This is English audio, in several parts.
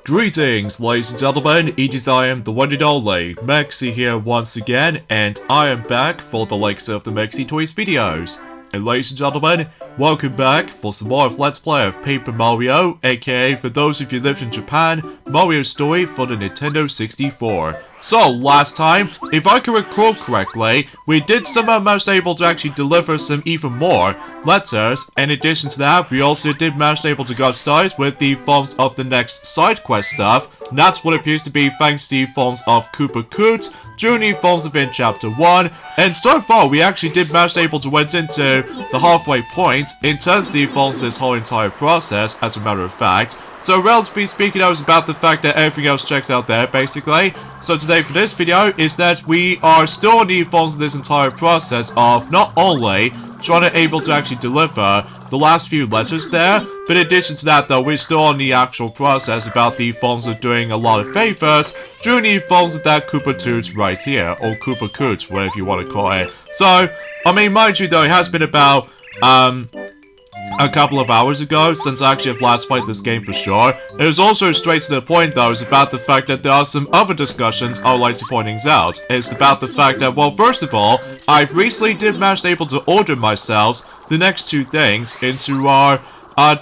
Greetings, ladies and gentlemen, it is I am the one and only Maxi here once again, and I am back for the likes of the Maxi Toys videos. And ladies and gentlemen, welcome back for some more of Let's Play of Paper Mario, aka for those of you who lived in Japan, Mario Story for the Nintendo 64. So, last time, if I can recall correctly, we did somehow manage able to actually deliver some even more letters. In addition to that, we also did manage able to get started with the forms of the next side quest stuff. And that's what appears to be thanks to the forms of Koopa Koot, during the forms of in Chapter 1. And so far, we actually did manage able to went into the halfway point in terms of the forms of this whole entire process, as a matter of fact. So relatively speaking, I was about the fact that everything else checks out there, basically. So today for this video is that we are still on the forms of this entire process of not only trying to able to actually deliver the last few letters there, but in addition to that though, we're still on the actual process about the forms of doing a lot of favors during the forms of that Koopa Toot right here, or Koopa Koot, whatever you want to call it. So, I mean, mind you though, it has been about, a couple of hours ago since I actually have last played this game for sure. It was also straight to the point though, is about the fact that there are some other discussions I would like to point things out. It's about the fact that, well, first of all, I've recently did manage able to order myself the next two things into our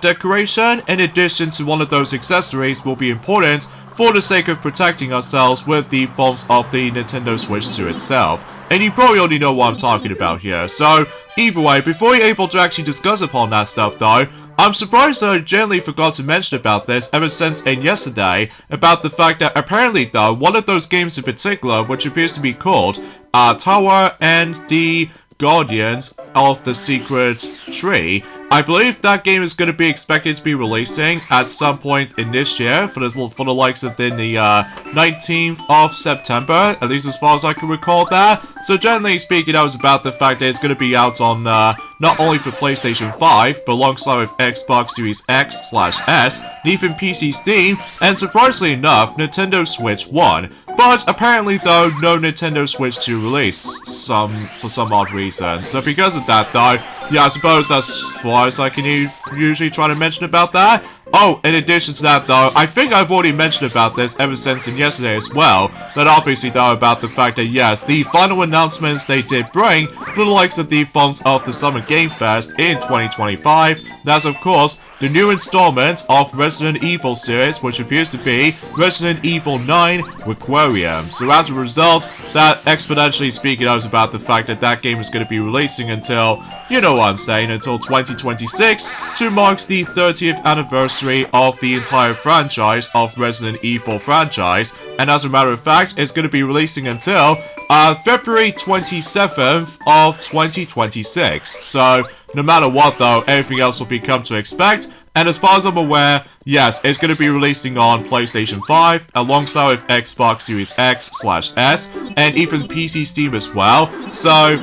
decoration, in addition to one of those accessories will be important for the sake of protecting ourselves with the forms of the Nintendo Switch 2 itself. And you probably already know what I'm talking about here. So, either way, before you're able to actually discuss upon that stuff though, I'm surprised that I generally forgot to mention about this ever since in yesterday, about the fact that apparently though, one of those games in particular, which appears to be called Tower and the Guardians of the Secret Tree, I believe that game is going to be expected to be releasing at some point in this year, for the likes of the 19th of September, at least as far as I can recall that. So generally speaking, I was about the fact that it's going to be out on not only for PlayStation 5, but alongside with Xbox Series X/S, and even PC Steam, and surprisingly enough, Nintendo Switch 1. But apparently though, no Nintendo Switch 2 release for some odd reason. So because of that though, yeah, I suppose that's as far as I can usually try to mention about that. Oh, in addition to that though, I think I've already mentioned about this ever since in yesterday as well, that obviously though about the fact that yes, the final announcements they did bring for the likes of the forms of the Summer Game Fest in 2025, that's of course the new installment of Resident Evil series, which appears to be Resident Evil 9 Requiem. So as a result, that exponentially speaking, I was about the fact that that game is going to be releasing until, you know what I'm saying, until 2026, to mark the 30th anniversary of the entire franchise of Resident Evil franchise. And as a matter of fact, it's going to be releasing until February 27th of 2026. So, no matter what though, everything else will be come to expect. And as far as I'm aware, yes, it's going to be releasing on PlayStation 5, alongside with Xbox Series X/S, and even PC Steam as well. So,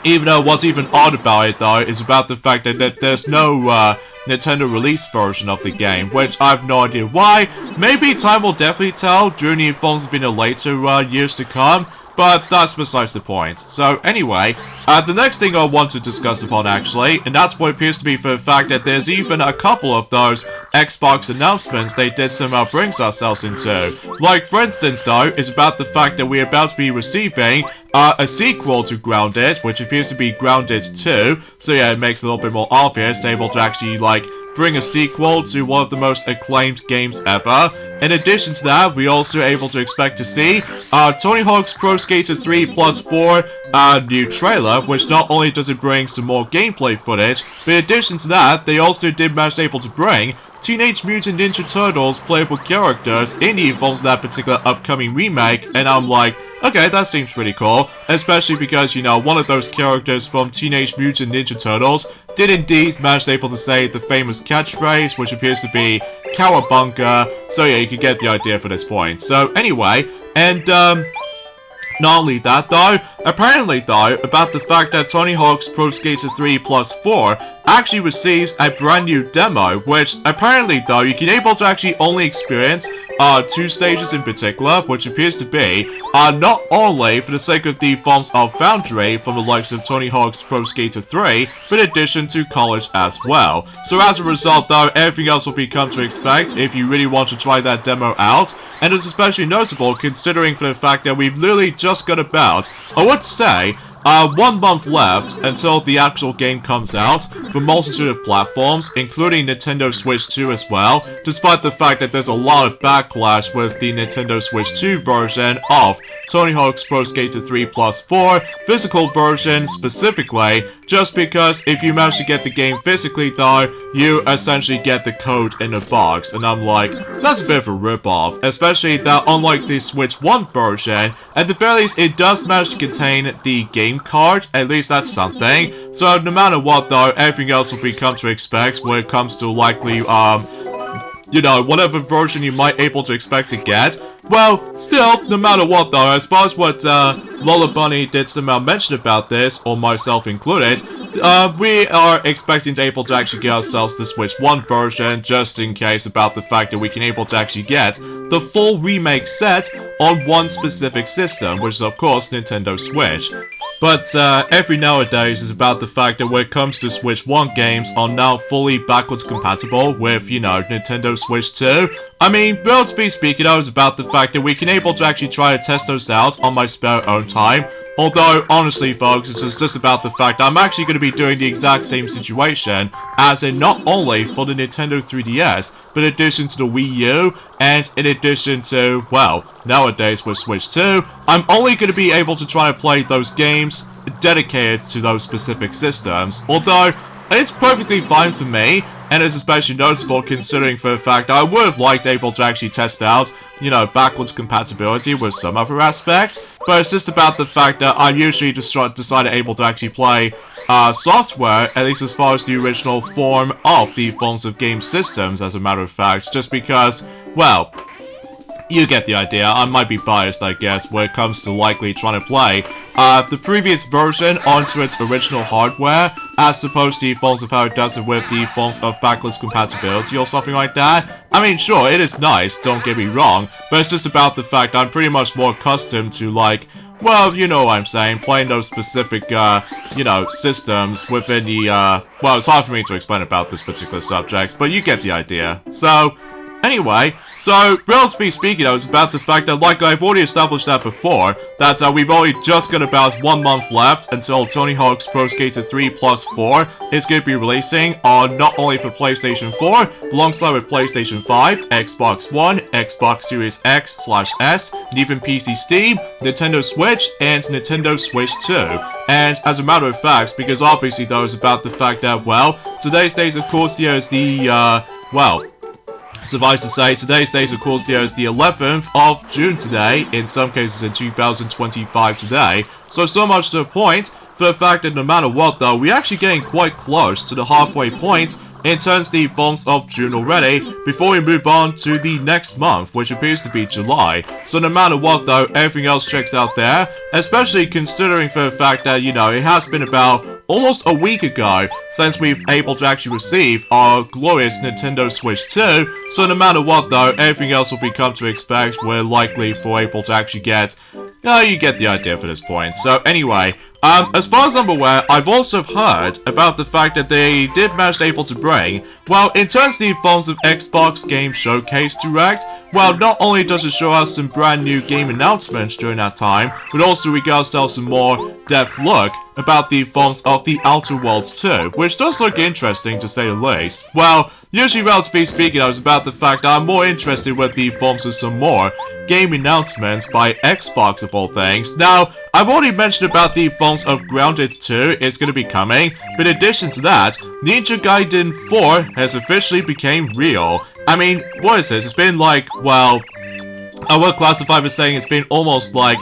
even though what's even odd about it though, is about the fact that there's no Nintendo release version of the game, which I have no idea why. Maybe time will definitely tell during the forms of in the later years to come. But that's besides the point. So anyway, the next thing I want to discuss upon actually, and that's what appears to be for the fact that there's even a couple of those Xbox announcements they did somehow brings ourselves into. Like for instance though, is about the fact that we're about to be receiving a sequel to Grounded, which appears to be Grounded 2. So yeah, it makes it a little bit more obvious, able to actually like bring a sequel to one of the most acclaimed games ever. In addition to that, we also able to expect to see Tony Hawk's Pro Skater 3 Plus 4 new trailer, which not only does it bring some more gameplay footage, but in addition to that, they also did manage able to bring Teenage Mutant Ninja Turtles playable characters in the forms of that particular upcoming remake, and I'm like, okay, that seems pretty cool, especially because, you know, one of those characters from Teenage Mutant Ninja Turtles did indeed manage able to say the famous catchphrase, which appears to be Cowabunga, so yeah, you can get the idea for this point. So anyway, and not only that though, apparently though, about the fact that Tony Hawk's Pro Skater 3 Plus 4 actually receives a brand new demo, which apparently though, you can able to actually only experience two stages in particular, which appears to be not only for the sake of the forms of Foundry from the likes of Tony Hawk's Pro Skater 3, but in addition to college as well. So as a result though, everything else will be come to expect if you really want to try that demo out, and it's especially noticeable considering for the fact that we've literally just got about, I would say, 1 month left until the actual game comes out for multitude of platforms, including Nintendo Switch 2 as well, despite the fact that there's a lot of backlash with the Nintendo Switch 2 version of Tony Hawk's Pro Skater 3 Plus 4 physical version specifically, just because if you manage to get the game physically though, you essentially get the code in a box, and I'm like, that's a bit of a ripoff, especially that unlike the Switch 1 version, at the very least it does manage to contain the game card, at least that's something. So no matter what though, everything else will be come to expect when it comes to likely, you know, whatever version you might able to expect to get. Well, still, no matter what though, as far as what Lola Bunny did somehow mention about this, or myself included, we are expecting to able to actually get ourselves the Switch 1 version, just in case about the fact that we can able to actually get the full remake set on one specific system, which is of course Nintendo Switch. But every nowadays is about the fact that when it comes to Switch 1 games are now fully backwards compatible with, you know, Nintendo Switch 2. I mean, relatively speaking, I was about the fact that we can able to actually try to test those out on my spare own time. Although, honestly folks, it's just about the fact I'm actually going to be doing the exact same situation, as in not only for the Nintendo 3DS, but in addition to the Wii U, and in addition to, well, nowadays with Switch 2, I'm only going to be able to try to play those games dedicated to those specific systems. Although, it's perfectly fine for me, and it's especially noticeable considering for the fact I would have liked able to actually test out, you know, backwards compatibility with some other aspects, but it's just about the fact that I usually just decide able to actually play software, at least as far as the original form of the forms of game systems, as a matter of fact, just because, well, you get the idea. I might be biased, I guess, when it comes to likely trying to play the previous version onto its original hardware, as opposed to the forms of how it does it with the forms of backwards compatibility or something like that. I mean, sure, it is nice, don't get me wrong, but it's just about the fact I'm pretty much more accustomed to, like, well, you know what I'm saying, playing those specific, you know, systems within the, well, it's hard for me to explain about this particular subject, but you get the idea. So, anyway, so, relatively speaking, I was about the fact that, like I've already established that before, that we've only just got about 1 month left until Tony Hawk's Pro Skater 3 Plus 4 is going to be releasing on not only for PlayStation 4, alongside with PlayStation 5, Xbox One, Xbox Series X/S, and even PC Steam, Nintendo Switch, and Nintendo Switch 2. And as a matter of fact, because obviously though it's about the fact that, well, today's date of course here is the, well, suffice to say, today's date, of course, here is the 11th of June today, in some cases in 2025 today, so much to the point, for the fact that no matter what though, we're actually getting quite close to the halfway point in terms of the month of June already, before we move on to the next month, which appears to be July. So no matter what though, everything else checks out there, especially considering for the fact that, you know, it has been about almost a week ago since we've able to actually receive our glorious Nintendo Switch 2, so no matter what though, everything else will be come to expect, we're likely for able to actually get, you get the idea for this point. So anyway, as far as I'm aware, I've also heard about the fact that they did manage to able to bring, well, in terms of the forms of Xbox Game Showcase Direct, well, not only does it show us some brand new game announcements during that time, but also we get ourselves some more depth look about the forms of the Outer Worlds 2, which does look interesting to say the least. Well, usually relatively speaking, I was about the fact that I'm more interested with the forms of some more game announcements by Xbox of all things. Now, I've already mentioned about the forms of Grounded 2 is going to be coming, but in addition to that, Ninja Gaiden 4 has officially became real. I mean, what is this? It's been like, well, I would classify as saying it's been almost like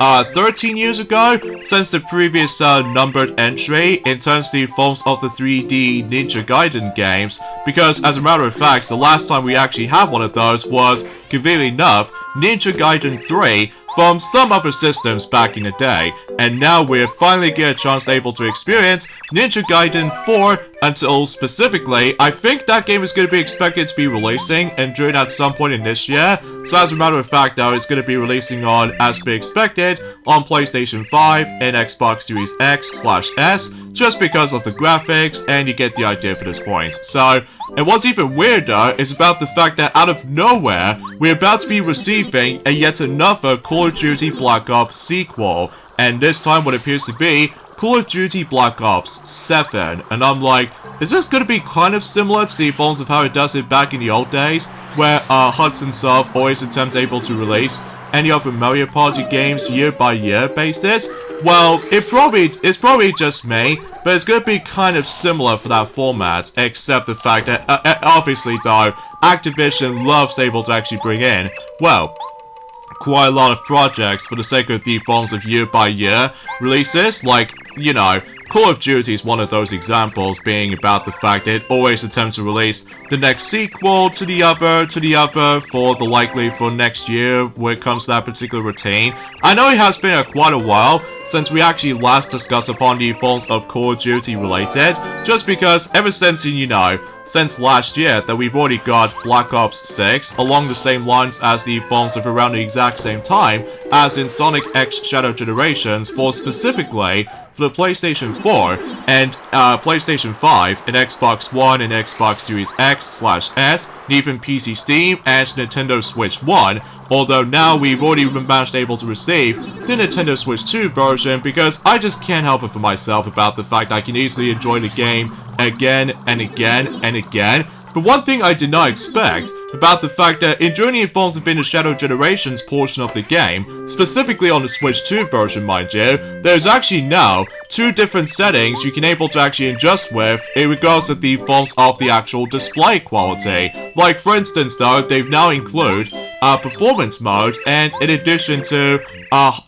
13 years ago since the previous numbered entry in terms of the forms of the 3D Ninja Gaiden games, because as a matter of fact, the last time we actually had one of those was, conveniently enough, Ninja Gaiden 3 from some other systems back in the day, and now we're finally getting a chance able to experience Ninja Gaiden 4 until specifically, I think that game is going to be expected to be releasing and during at some point in this year. So as a matter of fact though, it's going to be releasing on, as be expected, on PlayStation 5 and Xbox Series X/S, just because of the graphics, and you get the idea for this point. So, and what's even weirder is about the fact that out of nowhere, we're about to be receiving a yet another Call of Duty Black Ops sequel, and this time what appears to be Call of Duty Black Ops 7, and I'm like, is this going to be kind of similar to the forms of how it does it back in the old days, where Hudson Soft always attempts able to release any other Mario Party games year by year basis? Well, it's probably just me, but it's going to be kind of similar for that format, except the fact that, obviously though, Activision loves able to actually bring in, well, quite a lot of projects for the sake of the forms of year by year releases, like, you know, Call of Duty is one of those examples, being about the fact that it always attempts to release the next sequel to the other for the likely for next year when it comes to that particular routine. I know it has been quite a while since we actually last discussed upon the forms of Call of Duty related, just because ever since, you know, since last year that we've already got Black Ops 6 along the same lines as the forms of around the exact same time as in Sonic X Shadow Generations for specifically for the PlayStation 4 and PlayStation 5 and Xbox One and Xbox Series X/S, and even PC Steam and Nintendo Switch 1, although now we've already managed able to receive the Nintendo Switch 2 version because I just can't help it for myself about the fact I can easily enjoy the game again and again and again. But one thing I did not expect about the fact that during the forms of the Shadow Generations portion of the game, specifically on the Switch 2 version mind you, there's actually now 2 different settings you can able to actually adjust with in regards to the forms of the actual display quality. Like for instance though, they've now include performance mode and in addition to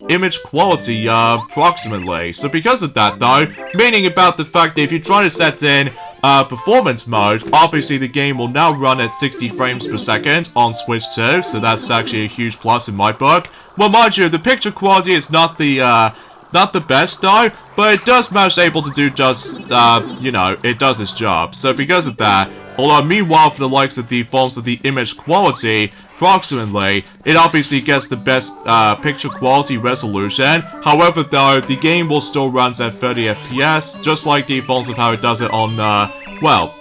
image quality approximately. So because of that though, meaning about the fact that if you try to set in performance mode, obviously the game will now run at 60 frames per second on Switch 2, so that's actually a huge plus in my book. Well, mind you, the picture quality is not the best though, but it does manage able to do just, you know, it does its job. So because of that, although meanwhile for the likes of the forms of the image quality, approximately, it obviously gets the best picture quality resolution. However though, the game will still runs at 30 FPS, just like the forms of how it does it on, well,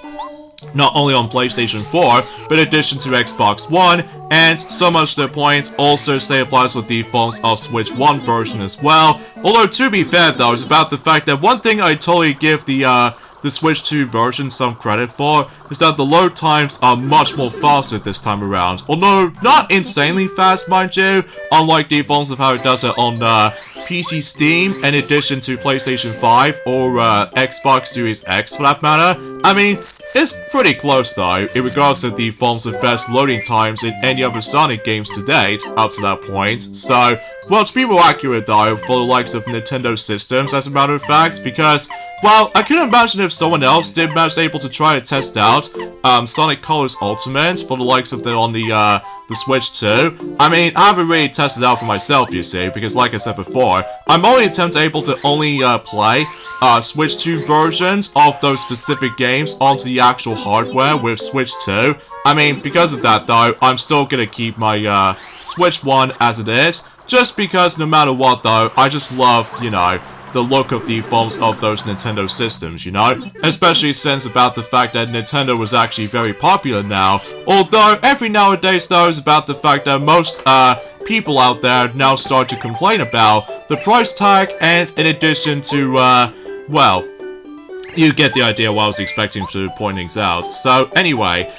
not only on PlayStation 4, but in addition to Xbox One, and so much to the point, also stay applies with the forms of Switch 1 version as well. Although to be fair though, it's about the fact that one thing I totally give the Switch 2 version some credit for is that the load times are much more faster this time around. Although not insanely fast, mind you, unlike the forms of how it does it on PC Steam, in addition to PlayStation 5 or Xbox Series X for that matter. I mean, it's pretty close though, in regards to the forms of best loading times in any other Sonic games to date, up to that point. So, well, to be more accurate though, for the likes of Nintendo systems, as a matter of fact, because, well, I couldn't imagine if someone else did manage able to try to test out Sonic Colors Ultimate for the likes of on the Switch 2. I mean, I haven't really tested it out for myself, you see, because like I said before, I'm only able to only play Switch 2 versions of those specific games onto the actual hardware with Switch 2. I mean, because of that though, I'm still gonna keep my Switch 1 as it is, just because no matter what though, I just love, you know, the look of the forms of those Nintendo systems, you know? Especially since about the fact that Nintendo was actually very popular now. Although, every nowadays though is about the fact that most people out there now start to complain about the price tag, and in addition to, well, you get the idea what I was expecting to point things out. So, anyway,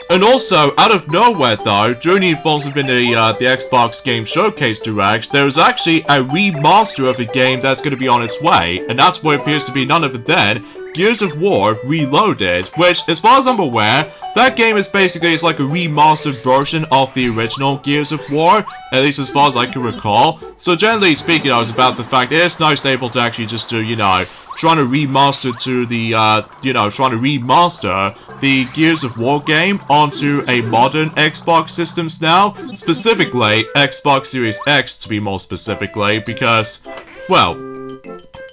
and also, out of nowhere though, during the forms of the Xbox Game Showcase Direct, there was actually a remaster of a game that's going to be on its way, and that's what appears to be none other than Gears of War Reloaded, which, as far as I'm aware, that game is basically like a remastered version of the original Gears of War, at least as far as I can recall. So generally speaking, I was about the fact it's nice to be able to actually just do, trying to remaster the Gears of War game onto a modern Xbox systems now, specifically Xbox Series X to be more specifically, because, well,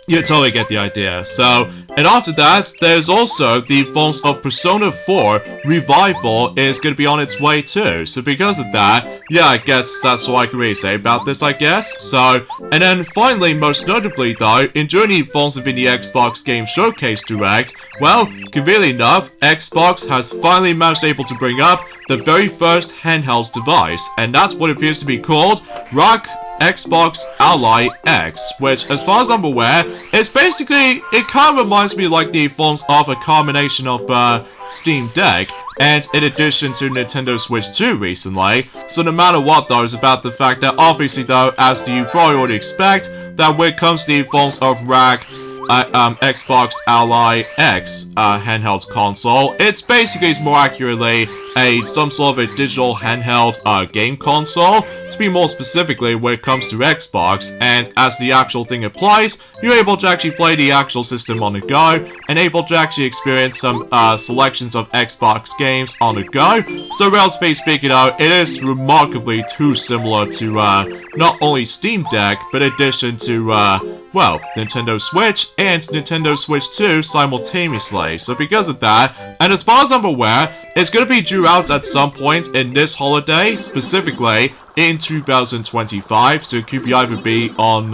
you totally get the idea. So, and after that, there's also the Forms of Persona 4 Revival is going to be on its way too. So because of that, yeah, I guess that's all I can really say about this, I guess. So, and then finally, most notably though, during the Forms of Indie Xbox Game Showcase Direct, well, conveniently enough, Xbox has finally managed able to bring up the very first handheld device, and that's what appears to be called ROG Xbox Ally X, which, as far as I'm aware, is basically, it kind of reminds me like the forms of a combination of Steam Deck, and in addition to Nintendo Switch 2 recently. So no matter what though, it's about the fact that obviously though, as you probably already expect, that when it comes to the forms of ROG Xbox Ally X handheld console, it's basically, more accurately, some sort of a digital handheld game console, to be more specifically when it comes to Xbox, and as the actual thing applies, you're able to actually play the actual system on the go, and able to actually experience some selections of Xbox games on the go. So relatively speaking though, it is remarkably too similar to not only Steam Deck, but in addition to well, Nintendo Switch and Nintendo Switch 2 simultaneously. So because of that, and as far as I'm aware, it's going to be due out at some point in this holiday, specifically in 2025, so it could either be on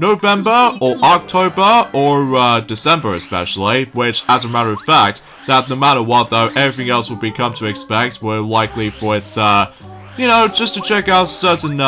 November or October or December especially, which, as a matter of fact, that no matter what though, everything else will become to expect, we're likely for its, just to check out certain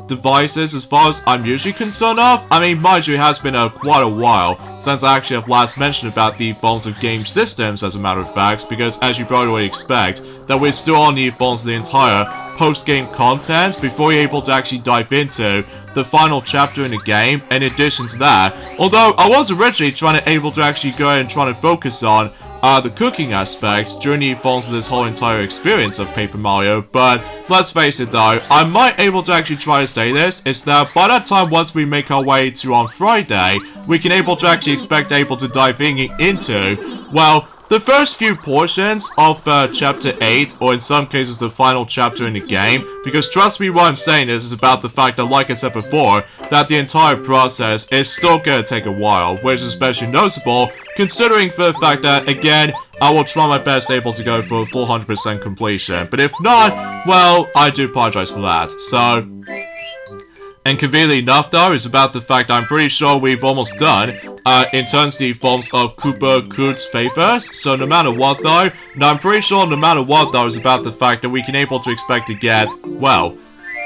devices as far as I'm usually concerned of. I mean, mind you, it has been quite a while since I actually have last mentioned about the forms of game systems, as a matter of fact, because as you probably expect, that we're still on the forms of the entire post-game content before you're able to actually dive into the final chapter in the game. In addition to that, although I was originally able to actually go ahead and try to focus on the cooking aspect during the forms of this whole entire experience of Paper Mario, but let's face it though, I might able to actually try to say this, is that by that time, once we make our way to on Friday, we can able to actually expect able to dive into, well, the first few portions of Chapter 8, or in some cases the final chapter in the game, because trust me, what I'm saying is about the fact that, like I said before, that the entire process is still gonna take a while, which is especially noticeable, considering for the fact that, again, I will try my best able to go for a 400% completion, but if not, well, I do apologize for that. So, and conveniently enough though, is about the fact I'm pretty sure we've almost done in terms of the forms of Koopa Koot's favors. So no matter what though, I'm pretty sure no matter what though, is about the fact that we can able to expect to get, well,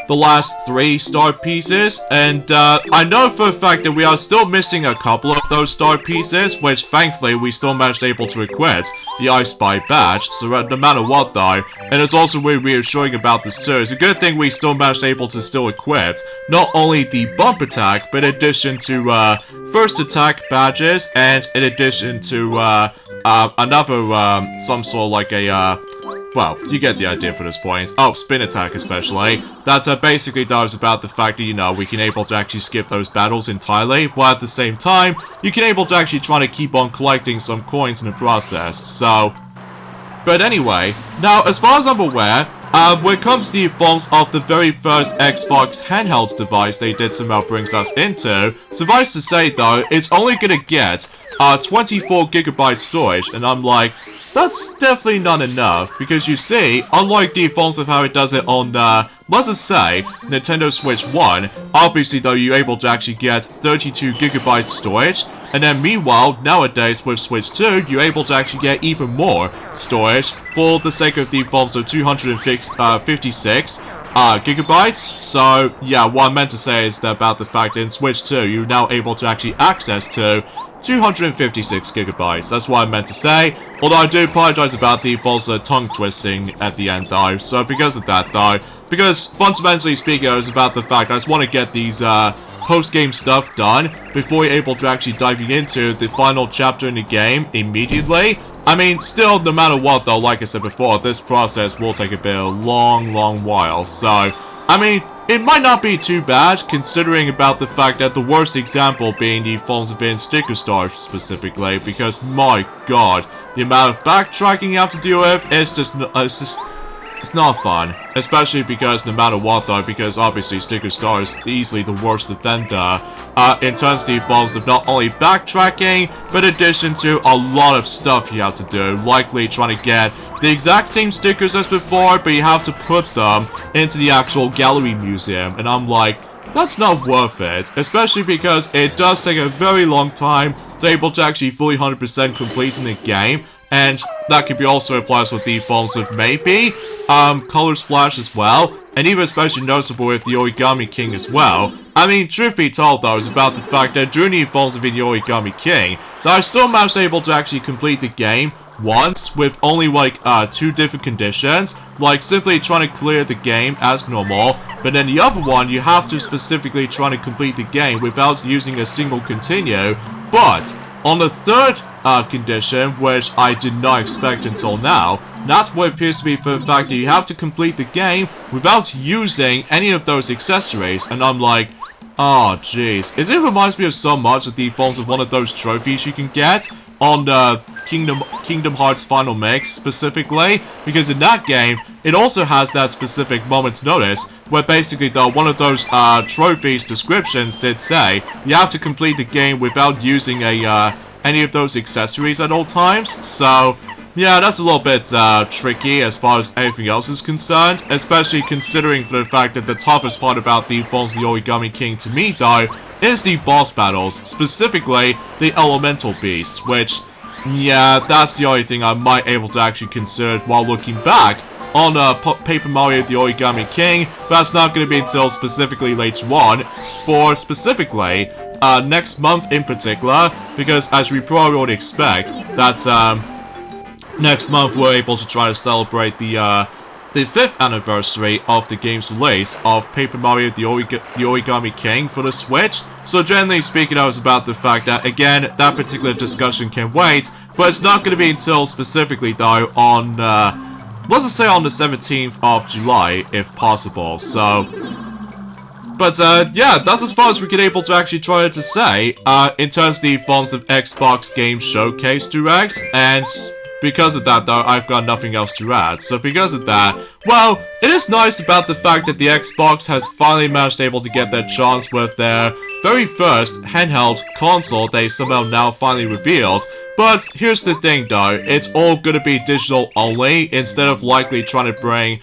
the last 3 star pieces, and I know for a fact that we are still missing a couple of those star pieces, which thankfully we still managed able to equip the I Spy badge, so no matter what though, and it's also really reassuring about this too, it's a good thing we still managed able to still equip not only the bump attack, but in addition to first attack badges, and in addition to another some sort of like a well, you get the idea for this point. Oh, spin attack especially. That's basically does about the fact that, we can able to actually skip those battles entirely, while at the same time, you can able to actually try to keep on collecting some coins in the process, so. But anyway, now as far as I'm aware, when it comes to the forms of the very first Xbox handheld device they did somehow brings us into, suffice to say though, it's only gonna get 24GB storage, and I'm like, that's definitely not enough, because you see, unlike the forms of how it does it on, let's just say, Nintendo Switch 1, obviously though you're able to actually get 32GB storage, and then meanwhile, nowadays with Switch 2, you're able to actually get even more storage for the sake of the forms of 256 gigabytes. So yeah, what I meant to say is that about the fact that in Switch 2, you're now able to actually access to 256 gigabytes. That's what I meant to say. Although I do apologize about the false tongue twisting at the end though. So because of that though, because fundamentally speaking, it was about the fact I just want to get these post-game stuff done before you're able to actually diving into the final chapter in the game immediately. I mean, still, no matter what though, like I said before, this process will take a bit of a long while. So, I mean, it might not be too bad, considering about the fact that the worst example being the Forms of Being sticker stars specifically, because my god, the amount of backtracking you have to deal with, it's not fun. Especially because no matter what though, because obviously sticker star is easily the worst offender in terms of the forms of not only backtracking, but in addition to a lot of stuff you have to do, likely trying to get the exact same stickers as before, but you have to put them into the actual gallery museum, and I'm like, that's not worth it, especially because it does take a very long time to able to actually fully 100% completing the game, and that could be also applies with the forms of maybe, color splash as well, and even especially noticeable with the Origami King as well. I mean, truth be told though, is about the fact that during the forms of the Origami King, that I still managed to able to actually complete the game once with only like 2 different conditions, like simply trying to clear the game as normal, but then the other one you have to specifically try to complete the game without using a single continue. But on the third condition, which I did not expect until now, that's what appears to be for the fact that you have to complete the game without using any of those accessories, and I'm like, oh jeez, it reminds me of so much of the forms of one of those trophies you can get on Kingdom Hearts Final Mix specifically, because in that game it also has that specific moment's notice where basically though one of those trophies descriptions did say you have to complete the game without using any of those accessories at all times. So yeah, that's a little bit tricky as far as anything else is concerned, especially considering for the fact that the toughest part about the Forms of the Origami King to me though is the boss battles, specifically the elemental beasts, which, yeah, that's the only thing I might able to actually consider while looking back on Paper Mario the Origami King, but that's not going to be until specifically later on, for specifically next month in particular, because as we probably would expect, that next month we're able to try to celebrate the 5th anniversary of the game's release of Paper Mario the Origami King for the Switch. So generally speaking, I was about the fact that, again, that particular discussion can wait, but it's not going to be until specifically though on, let's just say on the 17th of July, if possible, so. But, yeah, that's as far as we can able to actually try to say, in terms of the Forms of Xbox Game Showcase Direct, and because of that, though, I've got nothing else to add. So because of that, well, it is nice about the fact that the Xbox has finally managed able to get their chance with their very first handheld console they somehow now finally revealed. But here's the thing though, it's all gonna be digital only, instead of likely trying to bring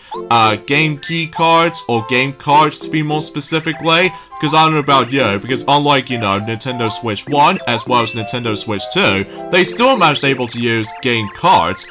game key cards, or game cards to be more specifically, because I don't know about you, because unlike, you know, Nintendo Switch 1, as well as Nintendo Switch 2, they still managed able to use game cards.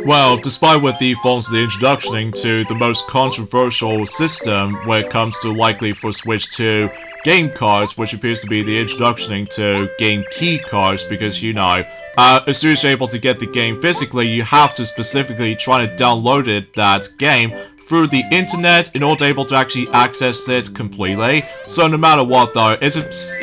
Well, despite with the forms of the introduction to the most controversial system when it comes to likely for Switch 2 game cards, which appears to be the introduction to game key cards, because, you know, as soon as you're able to get the game physically, you have to specifically try to download that game through the internet in order to able to actually access it completely. So no matter what though, it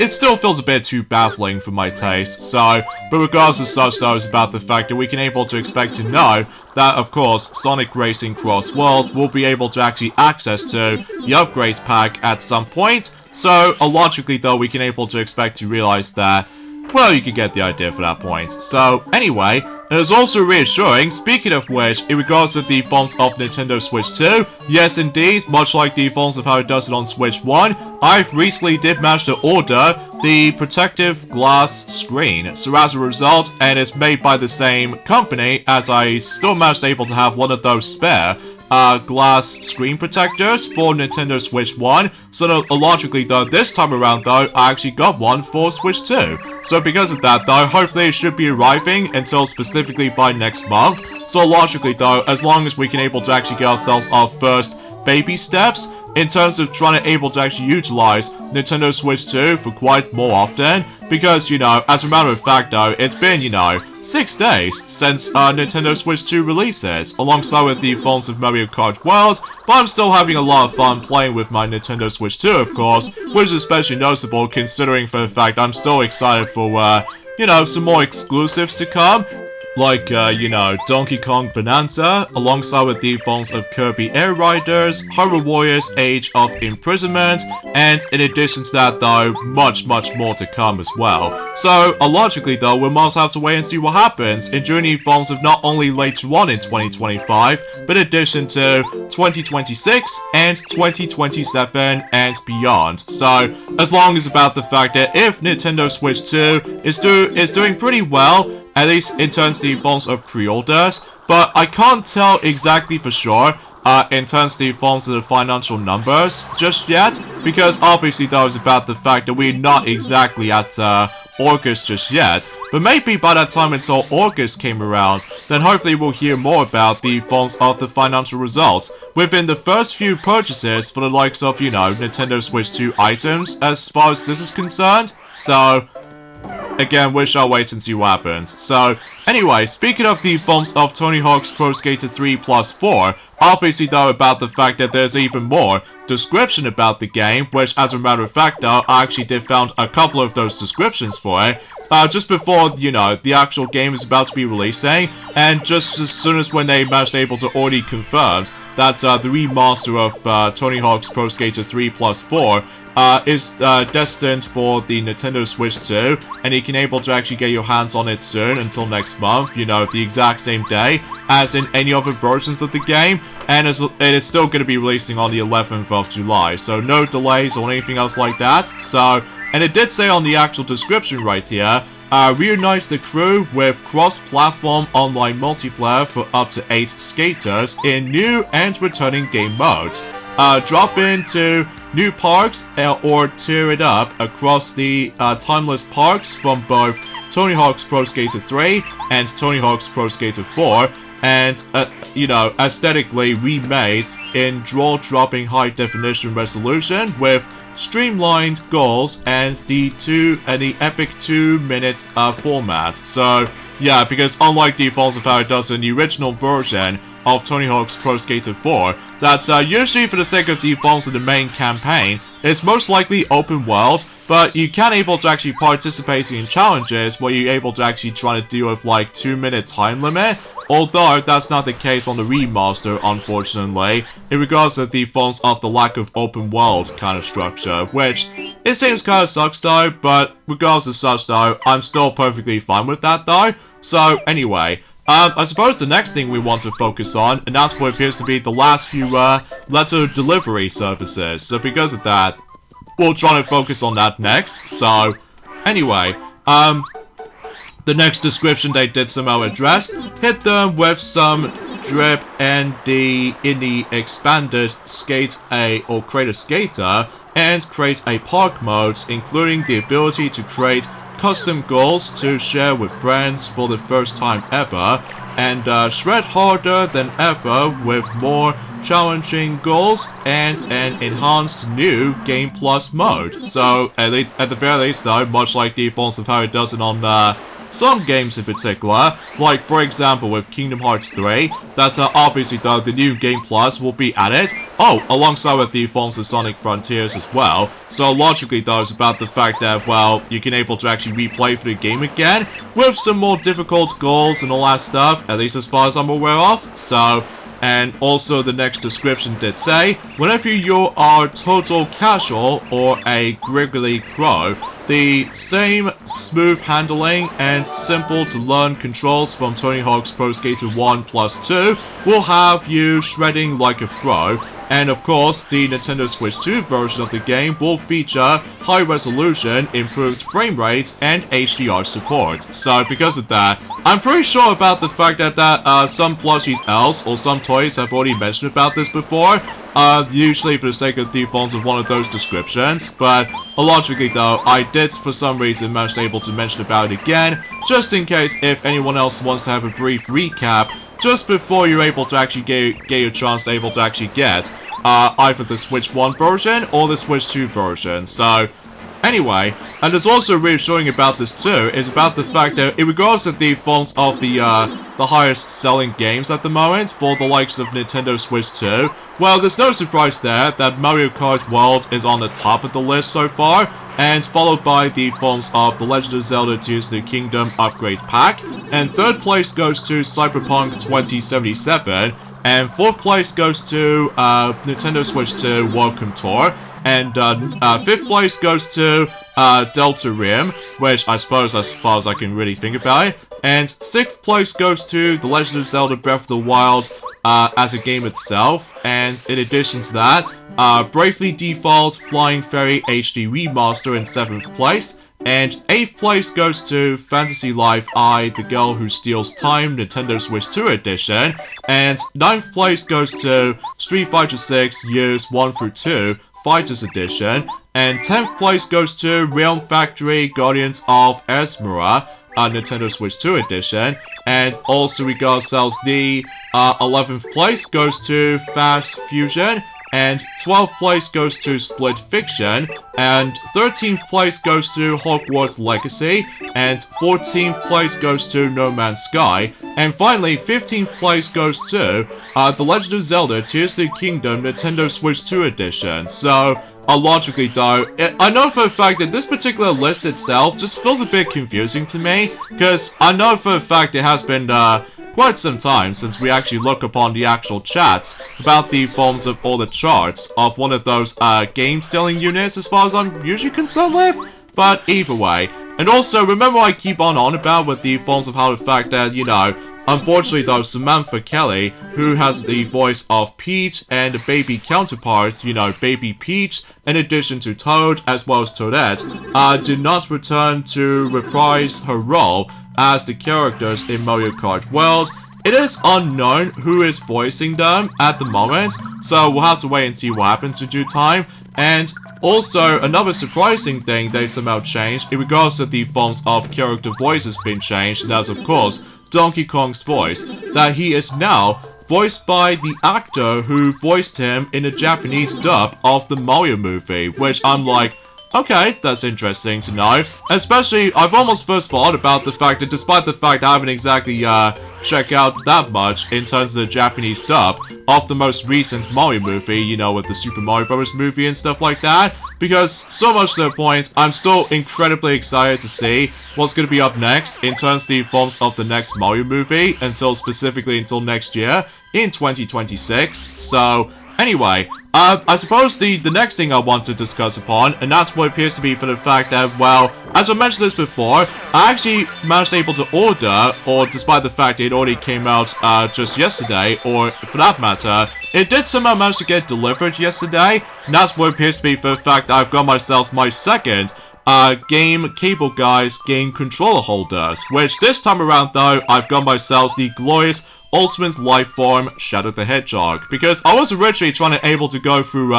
still feels a bit too baffling for my taste. So, but regardless of such though, it's about the fact that we can able to expect to know that of course Sonic Racing Cross Worlds will be able to actually access to the upgrades pack at some point. So logically though, we can able to expect to realize that, well, you can get the idea for that point. So, anyway, it is also reassuring, speaking of which, in regards to the forms of Nintendo Switch 2, yes indeed, much like the forms of how it does it on Switch 1, I've recently did manage to order the protective glass screen. So as a result, and it's made by the same company, as I still managed to able to have one of those spare, glass screen protectors for Nintendo Switch 1, so logically though, this time around though, I actually got one for Switch 2. So because of that though, hopefully it should be arriving until specifically by next month. So logically though, as long as we can able to actually get ourselves our first baby steps, in terms of trying to able to actually utilize Nintendo Switch 2 for quite more often, because, you know, as a matter of fact though, it's been, you know, 6 days since Nintendo Switch 2 releases, alongside with the phones of Mario Kart World, but I'm still having a lot of fun playing with my Nintendo Switch 2, of course, which is especially noticeable considering for the fact I'm still excited for, you know, some more exclusives to come. Like, you know, Donkey Kong Bonanza, alongside with the phones of Kirby Air Riders, Hyrule Warriors Age of Imprisonment, and in addition to that though, much more to come as well. So, logically though, we must have to wait and see what happens in the phones of not only later on in 2025, but in addition to 2026 and 2027 and beyond. So, as long as about the fact that if Nintendo Switch 2 is doing pretty well, at least in terms of the forms of pre-orders, but I can't tell exactly for sure in terms of the forms of the financial numbers just yet, because obviously that was about the fact that we're not exactly at August just yet, but maybe by that time until August came around, then hopefully we'll hear more about the forms of the financial results within the first few purchases for the likes of, you know, Nintendo Switch 2 items as far as this is concerned. So, again, we shall wait and see what happens. So, anyway, speaking of the forms of Tony Hawk's Pro Skater 3 Plus 4, obviously though about the fact that there's even more description about the game, which as a matter of fact though, I actually did found a couple of those descriptions for it, just before, you know, the actual game is about to be releasing, and just as soon as when they managed able to already confirmed that the remaster of Tony Hawk's Pro Skater 3 Plus 4 is destined for the Nintendo Switch 2, and you can able to actually get your hands on it soon until next month, you know, the exact same day as in any other versions of the game, and it is still going to be releasing on the 11th of July, so no delays or anything else like that. So, and it did say on the actual description right here, reunites the crew with cross-platform online multiplayer for up to 8 skaters in new and returning game modes. Drop into new parks or tear it up across the timeless parks from both Tony Hawk's Pro Skater 3 and Tony Hawk's Pro Skater 4, and, you know, aesthetically remade in draw-dropping high-definition resolution with streamlined goals and the epic 2-minute format. So, yeah, because unlike the Falls of how it does in the original version of Tony Hawk's Pro Skater 4, that usually for the sake of the forms of the main campaign, it's most likely open world, but you can able to actually participate in challenges where you're able to actually try to deal with like 2-minute time limit, although that's not the case on the remaster, unfortunately, in regards to the forms of the lack of open world kind of structure, which it seems kind of sucks though, but regardless of such though, I'm still perfectly fine with that though. So anyway, I suppose the next thing we want to focus on, and that's what appears to be the last few letter delivery services. So because of that, we'll try to focus on that next. So anyway, the next description they did somehow address hit them with some drip and in the expanded Skate A or Create a Skater and Create a Park modes, including the ability to create custom goals to share with friends for the first time ever, and shred harder than ever with more challenging goals and an enhanced new Game Plus mode. So, at the very least though, much like the forms of how it does it on some games in particular, like for example with Kingdom Hearts 3, that obviously though the new Game Plus will be added, alongside with the forms of Sonic Frontiers as well. So logically though, it's about the fact that, well, you can able to actually replay through the game again, with some more difficult goals and all that stuff, at least as far as I'm aware of. So, and also the next description did say, whenever you are total casual or a griggly pro, the same smooth handling and simple to learn controls from Tony Hawk's Pro Skater 1 Plus 2 will have you shredding like a pro. And of course, the Nintendo Switch 2 version of the game will feature high resolution, improved frame rates, and HDR support. So because of that, I'm pretty sure about the fact that some plushies else or some toys have already mentioned about this before. Usually for the sake of the forms of one of those descriptions, but logically though, I did for some reason manage to able to mention about it again, just in case if anyone else wants to have a brief recap, just before you're able to actually get your chance to able to actually get either the Switch 1 version or the Switch 2 version. So, anyway, and there's also reassuring about this too, is about the fact that in regards to the forms of the highest selling games at the moment for the likes of Nintendo Switch 2, well, there's no surprise there that Mario Kart World is on the top of the list so far, and followed by the forms of The Legend of Zelda Tears of the Kingdom Upgrade Pack, and third place goes to Cyberpunk 2077, and fourth place goes to Nintendo Switch 2 Welcome Tour, and fifth place goes to Deltarune, which I suppose as far as I can really think about it. And sixth place goes to The Legend of Zelda Breath of the Wild as a game itself. And in addition to that, Bravely Default Flying Fairy HD Remaster in seventh place. And 8th place goes to Fantasy Life I, The Girl Who Steals Time, Nintendo Switch 2 Edition. And 9th place goes to Street Fighter 6 Years 1 through 2, Fighters Edition. And 10th place goes to Realm Factory Guardians of Esmera, Nintendo Switch 2 Edition. And also we got ourselves the 11th place goes to Fast Fusion. And 12th place goes to Split Fiction, and 13th place goes to Hogwarts Legacy, and 14th place goes to No Man's Sky, and finally 15th place goes to The Legend of Zelda Tears of the Kingdom Nintendo Switch 2 Edition. So, logically though, I know for a fact that this particular list itself just feels a bit confusing to me, because I know for a fact it has been quite some time since we actually look upon the actual chats about the forms of all the charts of one of those game selling units as far as I'm usually concerned with. But either way, and also remember I keep on about with the forms of how the fact that, you know, unfortunately though, Samantha Kelly, who has the voice of Peach and the baby counterpart, you know, Baby Peach, in addition to Toad as well as Toadette, did not return to reprise her role as the characters in Mario Kart World. It is unknown who is voicing them at the moment, so we'll have to wait and see what happens in due time. And also, another surprising thing they somehow changed in regards to the forms of character voices being changed, and that's of course Donkey Kong's voice, that he is now voiced by the actor who voiced him in the Japanese dub of the Mario movie, which I'm like, okay, that's interesting to know. Especially, I've almost first thought about the fact that despite the fact I haven't exactly checked out that much in terms of the Japanese dub of the most recent Mario movie, you know, with the Super Mario Bros. Movie and stuff like that, because so much to the point, I'm still incredibly excited to see what's going to be up next in terms of the forms of the next Mario movie, specifically until next year, in 2026, so anyway, I suppose the next thing I want to discuss upon, and that's what appears to be for the fact that, well, as I mentioned this before, I actually managed able to order, or despite the fact it already came out just yesterday, or for that matter, it did somehow manage to get delivered yesterday, and that's what appears to be for the fact that I've got myself my second Game Cable Guys game controller holders, which this time around though, I've got myself the glorious Ultimate Lifeform Shadow the Hedgehog, because I was originally trying to able to go through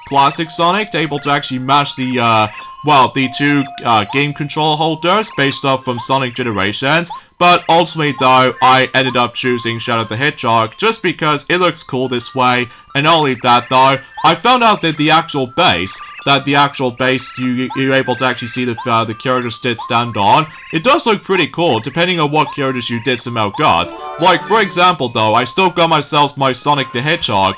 Classic Sonic to able to actually match the the two game controller holders based off from Sonic Generations, but ultimately though I ended up choosing Shadow the Hedgehog just because it looks cool this way, and not only that though, I found out that the actual base you're able to actually see the characters did stand on. It does look pretty cool, depending on what characters you did somehow got. Like, for example though, I still got myself my Sonic the Hedgehog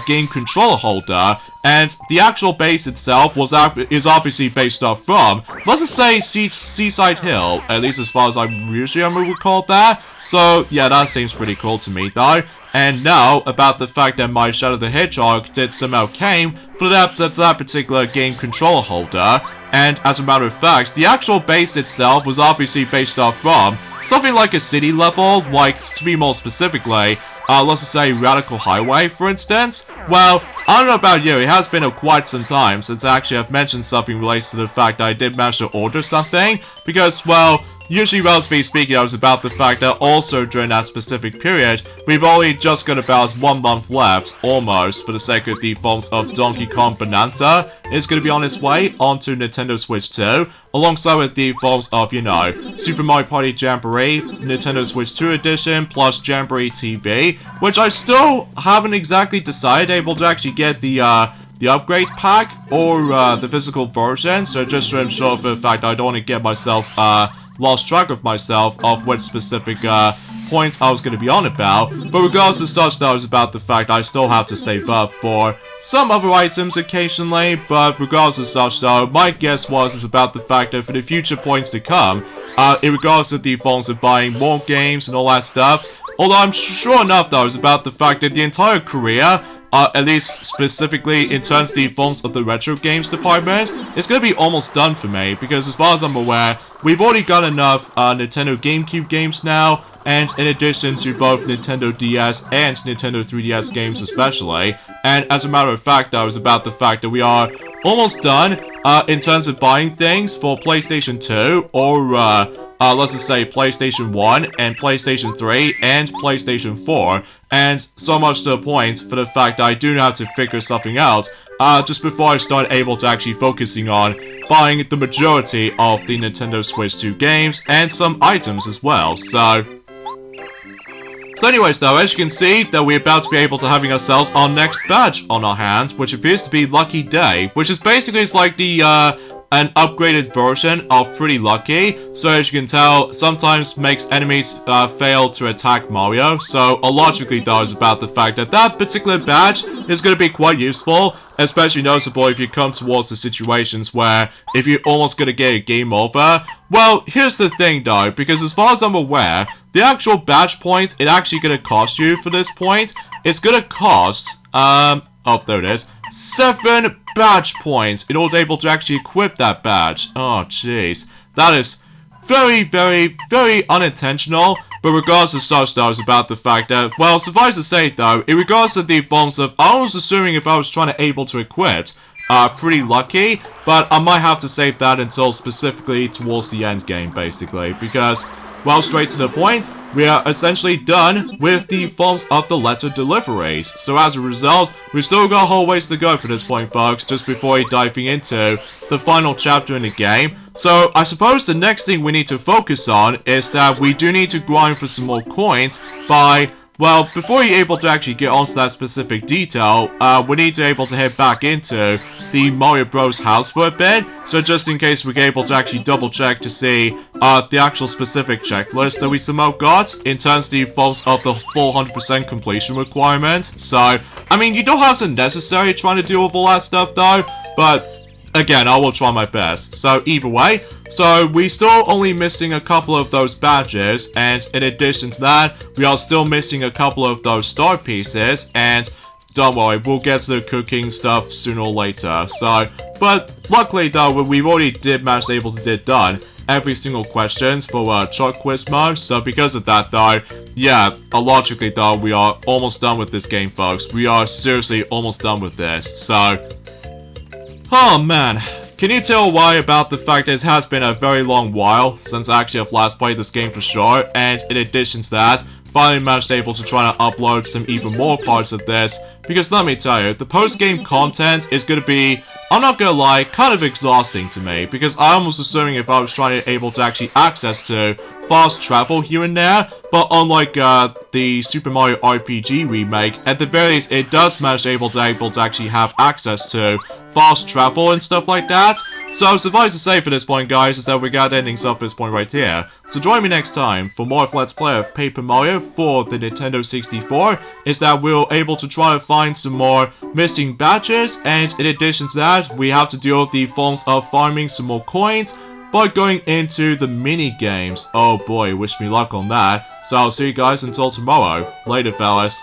game controller holder, and the actual base itself is obviously based off from, let's just say, Seaside Hill, at least as far as I usually recall that. So yeah, that seems pretty cool to me though. And now, about the fact that my Shadow the Hedgehog did somehow came for that particular game controller holder, and as a matter of fact, the actual base itself was obviously based off from something like a city level, like, to be more specifically, let's just say Radical Highway, for instance. Well, I don't know about you, it has been quite some time since actually I've mentioned something related to the fact that I did manage to order something, because, well, usually relatively speaking, I was about the fact that also during that specific period, we've only just got about 1 month left, almost, for the sake of the forms of Donkey Kong Bonanza. It's going to be on its way onto Nintendo Switch 2, alongside with the forms of, you know, Super Mario Party Jamboree, Nintendo Switch 2 Edition, plus Jamboree TV, which I still haven't exactly decided able to actually get the upgrade pack or the physical version, so just to ensure for the fact I don't want to get myself lost track of myself of which specific points I was going to be on about. But regardless of such, that was about the fact I still have to save up for some other items occasionally. But regardless of such, though, my guess is about the fact that for the future points to come, in regards to the forms of buying more games and all that stuff, although I'm sure enough, though, is about the fact that the entire career, at least specifically in terms of the forms of the retro games department, it's going to be almost done for me, because as far as I'm aware, we've already got enough Nintendo GameCube games now, and in addition to both Nintendo DS and Nintendo 3DS games especially. And as a matter of fact, that was about the fact that we are almost done in terms of buying things for PlayStation 2, or let's just say PlayStation 1 and PlayStation 3 and PlayStation 4, and so much to the point for the fact that I do have to figure something out just before I start able to actually focusing on buying the majority of the Nintendo Switch 2 games and some items as well. So anyways, though, as you can see, that we're about to be able to having ourselves our next badge on our hands, which appears to be Lucky Day, which is basically it's like the an upgraded version of Pretty Lucky. So as you can tell, sometimes makes enemies fail to attack Mario. So logically, though, is about the fact that that particular badge is going to be quite useful, especially noticeable if you come towards the situations where if you're almost going to get a game over. Well, here's the thing, though, because as far as I'm aware, the actual badge points it actually going to cost you for this point, it's going to cost, oh, there it is, 7 badge points in order to able to actually equip that badge. Oh, jeez. That is very, very, very unintentional. But regardless of such, though, is about the fact that, well, suffice to say, though, in regards to the forms of, I was assuming if I was trying to able to equip, Pretty Lucky, but I might have to save that until specifically towards the end game, basically, because, well, straight to the point, we are essentially done with the forms of the letter deliveries. So as a result, we've still got a whole ways to go for this point, folks, just before diving into the final chapter in the game. So I suppose the next thing we need to focus on is that we do need to grind for some more coins by, well, before you're able to actually get onto that specific detail, we need to able to head back into the Mario Bros house for a bit. So just in case we're able to actually double check to see the actual specific checklist that we somehow got in terms of the forms of the full 100% completion requirement. So, I mean, you don't have to necessarily try to deal with all that stuff though, but again, I will try my best. So either way, so we still only missing a couple of those badges, and in addition to that, we are still missing a couple of those star pieces, and don't worry, we'll get to the cooking stuff sooner or later. So, but luckily though, we've already managed to able to get done every single questions for Chart Quiz mode. So because of that though, yeah, logically though, we are almost done with this game, folks. We are seriously almost done with this. So, oh man, can you tell why about the fact that it has been a very long while since I actually have last played this game for sure, and in addition to that, finally managed able to try to upload some even more parts of this, because let me tell you, the post-game content is going to be, I'm not gonna lie, kind of exhausting to me, because I was assuming if I was trying to able to actually access to fast travel here and there, but unlike the Super Mario RPG remake, at the very least it does manage able to actually have access to fast travel and stuff like that. So suffice to say for this point, guys, is that we got endings off this point right here. So join me next time for more of Let's Play of Paper Mario for the Nintendo 64, is that we'll able to try to find some more missing badges, and in addition to that, we have to deal with the forms of farming some more coins by going into the mini games. Oh boy, wish me luck on that. So I'll see you guys until tomorrow. Later, fellas.